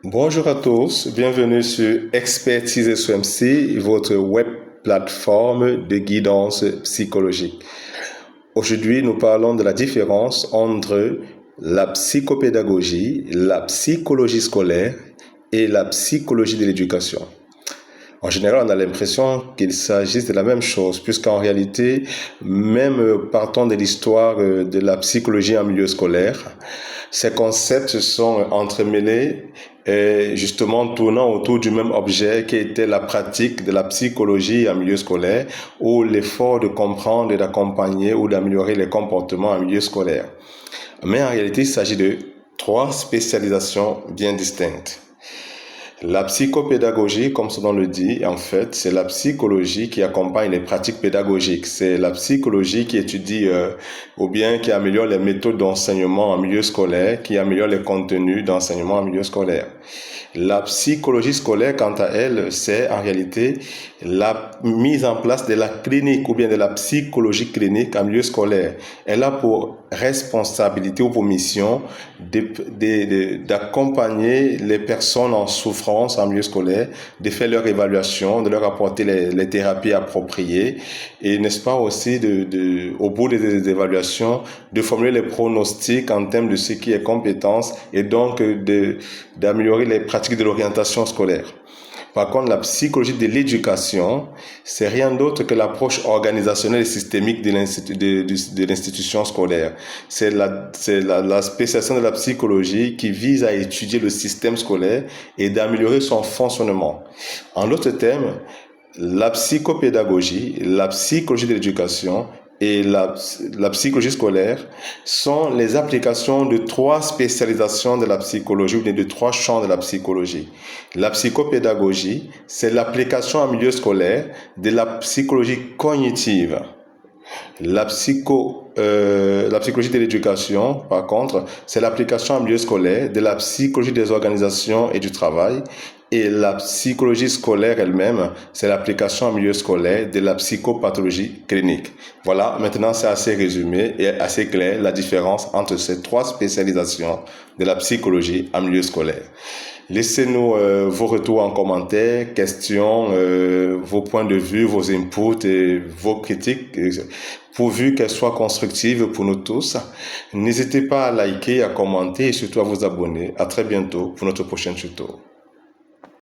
Bonjour à tous, bienvenue sur Expertise SOMC, votre web plateforme de guidance psychologique. Aujourd'hui, nous parlons de la différence entre la psychopédagogie, la psychologie scolaire et la psychologie de l'éducation. En général, on a l'impression qu'il s'agisse de la même chose, puisqu'en réalité, même partant de l'histoire de la psychologie en milieu scolaire, ces concepts se sont entremêlés et justement tournant autour du même objet qui était la pratique de la psychologie en milieu scolaire ou l'effort de comprendre et d'accompagner ou d'améliorer les comportements en milieu scolaire. Mais en réalité, il s'agit de trois spécialisations bien distinctes. La psychopédagogie, comme son nom le dit, en fait, c'est la psychologie qui accompagne les pratiques pédagogiques. C'est la psychologie qui étudie ou bien qui améliore les méthodes d'enseignement en milieu scolaire, qui améliore les contenus d'enseignement en milieu scolaire. La psychologie scolaire, quant à elle, c'est en réalité la mise en place de la clinique ou bien de la psychologie clinique en milieu scolaire. Elle a pour responsabilité ou pour mission d'accompagner les personnes en souffrance en milieu scolaire, de faire leur évaluation, de leur apporter les thérapies appropriées et, n'est-ce pas, aussi au bout des évaluations, de formuler les pronostics en termes de ce qui est compétence et donc d'améliorer les pratiques de l'orientation scolaire. Par contre, la psychologie de l'éducation, c'est rien d'autre que l'approche organisationnelle et systémique de l'institution scolaire. C'est la spécialisation de la psychologie qui vise à étudier le système scolaire et d'améliorer son fonctionnement. En d'autres termes, la psychopédagogie, la psychologie de l'éducation et la psychologie scolaire sont les applications de trois spécialisations de la psychologie ou bien de trois champs de la psychologie. La psychopédagogie, c'est l'application en milieu scolaire de la psychologie cognitive. La psychologie de l'éducation, par contre, c'est l'application en milieu scolaire de la psychologie des organisations et du travail. Et la psychologie scolaire elle-même, c'est l'application en milieu scolaire de la psychopathologie clinique. Voilà, maintenant c'est assez résumé et assez clair la différence entre ces trois spécialisations de la psychologie en milieu scolaire. Laissez-nous vos retours en commentaire, questions, vos points de vue, vos inputs et vos critiques, pourvu qu'elles soient constructives pour nous tous. N'hésitez pas à liker, à commenter et surtout à vous abonner. À très bientôt pour notre prochain tuto.